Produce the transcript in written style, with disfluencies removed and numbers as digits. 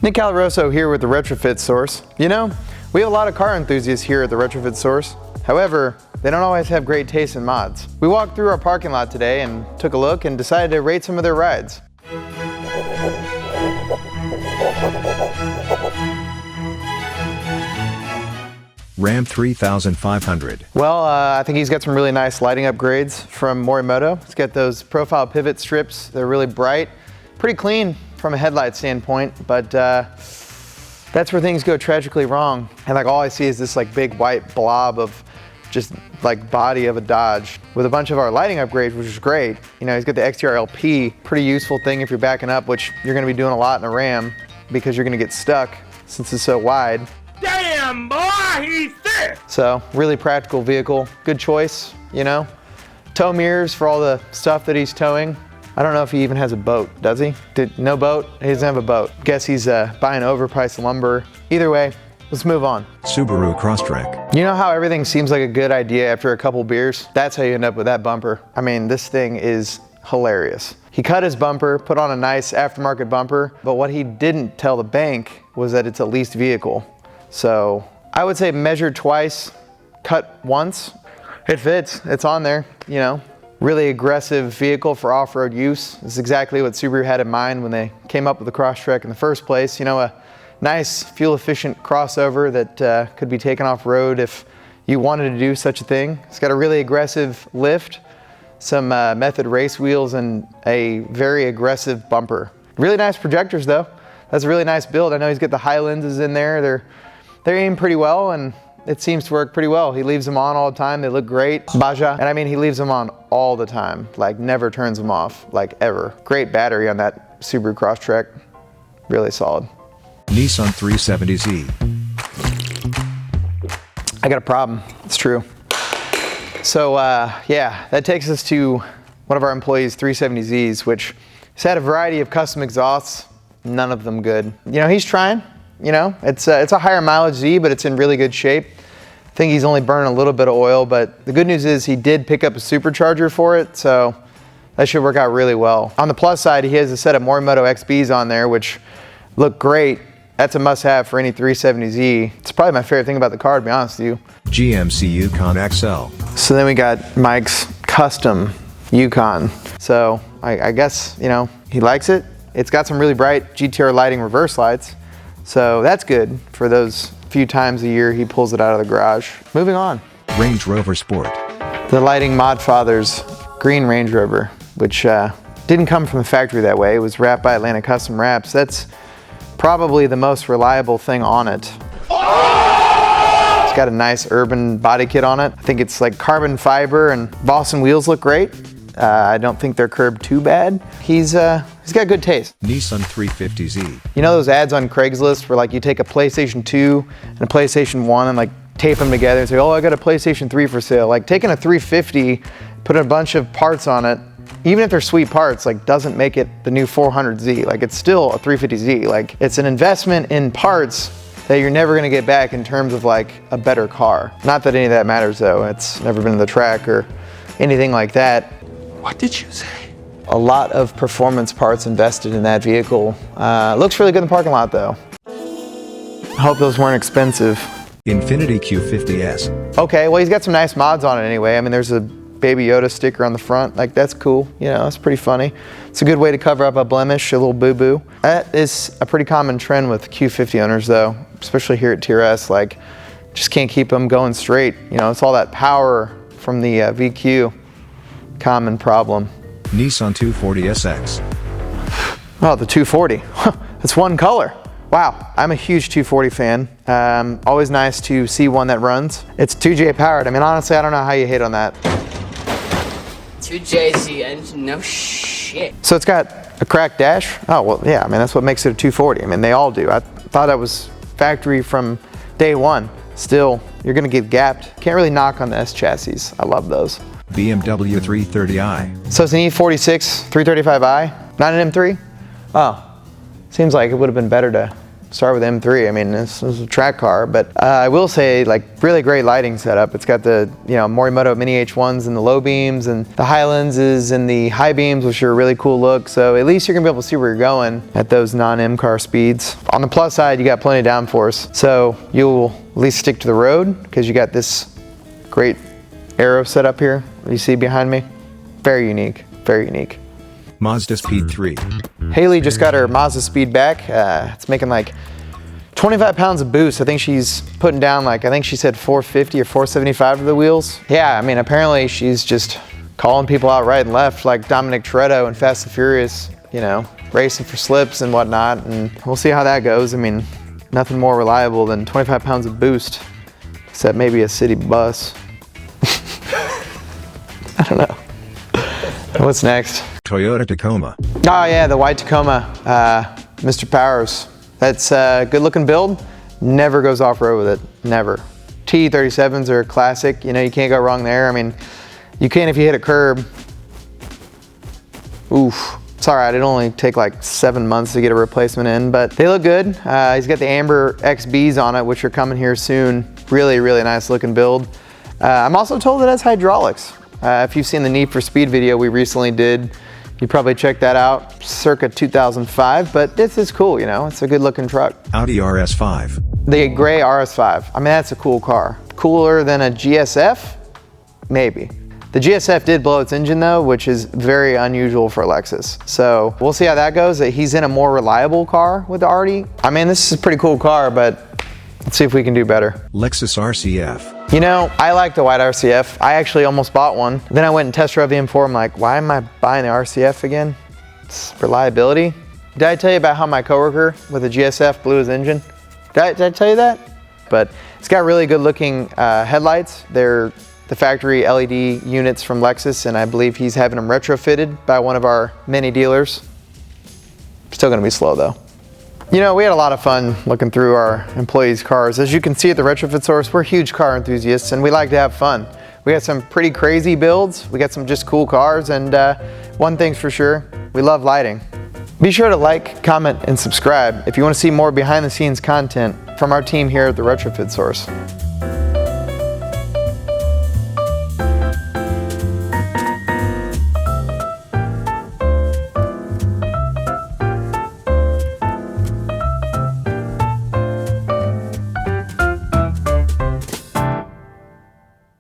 Nick Caloroso here with the Retrofit Source. You know, we have a lot of car enthusiasts here at the Retrofit Source. However, they don't always have great taste in mods. We walked through our parking lot today and took a look and decided to rate some of their rides. Ram 3500. Well, I think he's got some really nice lighting upgrades from Morimoto. He's got those profile pivot strips. They're really bright, pretty clean from a headlight standpoint, but that's where things go tragically wrong. And like all I see is this like big white blob of just like body of a Dodge with a bunch of our lighting upgrades, which is great. You know, he's got the XTR LP, pretty useful thing if you're backing up, which you're gonna be doing a lot in a Ram because you're gonna get stuck since it's so wide. Damn, boy, he's thick! So, really practical vehicle. Good choice, you know? Tow mirrors for all the stuff that he's towing. I don't know if he even has a boat, does he? No boat? He doesn't have a boat. Guess he's buying overpriced lumber. Either way, let's move on. Subaru Crosstrek. You know how everything seems like a good idea after a couple beers? That's how you end up with that bumper. I mean, this thing is hilarious. He cut his bumper, put on a nice aftermarket bumper, but what he didn't tell the bank was that it's a leased vehicle. So I would say measure twice, cut once. It fits, it's on there, you know. Really aggressive vehicle for off-road use. This is exactly what Subaru had in mind when they came up with the Crosstrek in the first place. You know, a nice fuel-efficient crossover that could be taken off-road if you wanted to do such a thing. It's got a really aggressive lift, some method race wheels, and a very aggressive bumper. Really nice projectors though. That's a really nice build. I know he's got the high lenses in there. They're aimed pretty well, and it seems to work pretty well. He leaves them on all the time. They look great. Baja. And I mean, he leaves them on all the time. Like, never turns them off, like ever. Great battery on that Subaru Crosstrek. Really solid. Nissan 370Z. I got a problem. It's true. So, yeah, that takes us to one of our employees' 370Zs, which has had a variety of custom exhausts. None of them good. You know, he's trying. You know, it's a higher mileage Z, but it's in really good shape. I think he's only burning a little bit of oil, but the good news is he did pick up a supercharger for it, so that should work out really well. On the plus side, he has a set of Morimoto XBs on there, which look great. That's a must-have for any 370Z. It's probably my favorite thing about the car, to be honest with you. GMC Yukon XL. So then we got Mike's custom Yukon. So I guess, you know, he likes it. It's got some really bright GTR lighting reverse lights. So that's good for those few times a year he pulls it out of the garage. Moving on. Range Rover Sport. The Lighting Mod Father's green Range Rover, which didn't come from the factory that way. It was wrapped by Atlanta Custom Wraps. That's probably the most reliable thing on it. It's got a nice urban body kit on it. I think it's like carbon fiber, and Boston wheels look great. I don't think they're curbed too bad. He's got good taste. Nissan 350Z. You know those ads on Craigslist where like you take a PlayStation 2 and a PlayStation 1 and like tape them together and say, oh, I got a PlayStation 3 for sale. Like taking a 350, putting a bunch of parts on it, even if they're sweet parts, like doesn't make it the new 400Z. Like it's still a 350Z. Like it's an investment in parts that you're never gonna get back in terms of like a better car. Not that any of that matters though. It's never been in the track or anything like that. What did you say? A lot of performance parts invested in that vehicle. Looks really good in the parking lot though. I hope those weren't expensive. Infiniti Q50S. Okay, well he's got some nice mods on it anyway. I mean, there's a Baby Yoda sticker on the front. Like that's cool, you know, it's pretty funny. It's a good way to cover up a blemish, a little boo-boo. That is a pretty common trend with Q50 owners though, especially here at TRS. Like, just can't keep them going straight. You know, it's all that power from the VQ. Common problem. Nissan 240SX. Oh, the 240. It's one color. Wow, I'm a huge 240 fan. Always nice to see one that runs. It's 2J powered. I mean, honestly, I don't know how you hate on that. 2JZ engine, no shit. So it's got a cracked dash? Oh, well, yeah, I mean, that's what makes it a 240. I mean, they all do. I thought that was factory from day one. Still, you're gonna get gapped. Can't really knock on the S chassis. I love those. BMW 330i. So it's an E46 335i, not an M3? Oh, seems like it would have been better to start with M3. I mean, this is a track car, but I will say, like, really great lighting setup. It's got the, Morimoto Mini H1s and the low beams, and the high lenses and the high beams, which are a really cool look. So at least you're gonna be able to see where you're going at those non-M car speeds. On the plus side, you got plenty of downforce. So you'll at least stick to the road because you got this great arrow set up here. You see behind me? Very unique, very unique. Mazda Speed 3. Haley just got her Mazda Speed back. It's making like 25 pounds of boost. I think she's putting down like, I think she said 450 or 475 for the wheels. Yeah, I mean, apparently she's just calling people out right and left like Dominic Toretto and Fast and Furious, racing for slips and whatnot. And we'll see how that goes. I mean, nothing more reliable than 25 pounds of boost, except maybe a city bus. I don't know. What's next? Toyota Tacoma. Oh yeah, the white Tacoma, Mr. Powers. That's a good looking build. Never goes off-road with it, never. T37s are a classic, you can't go wrong there. I mean, you can if you hit a curb. Oof, it's all right, it'll only take like 7 months to get a replacement in, but they look good. He's got the Amber XBs on it, which are coming here soon. Really, really nice looking build. I'm also told it has hydraulics. If you've seen the Need for Speed video we recently did, you probably checked that out, circa 2005, but this is cool, it's a good looking truck. Audi RS5. The gray RS5, I mean, that's a cool car. Cooler than a GSF? Maybe. The GSF did blow its engine though, which is very unusual for a Lexus. So we'll see how that goes. He's in a more reliable car with the Audi. I mean, this is a pretty cool car, but let's see if we can do better. Lexus RCF. I like the white RCF. I actually almost bought one. Then I went and test drove the M4. I'm like, why am I buying the RCF again? It's reliability. Did I tell you about how my coworker with a GSF blew his engine? Did I tell you that? But it's got really good looking headlights. They're the factory LED units from Lexus, and I believe he's having them retrofitted by one of our many dealers. Still gonna be slow though. We had a lot of fun looking through our employees' cars. As you can see at the Retrofit Source, we're huge car enthusiasts and we like to have fun. We got some pretty crazy builds, we got some just cool cars, and one thing's for sure, we love lighting. Be sure to like, comment, and subscribe if you want to see more behind the scenes content from our team here at the Retrofit Source.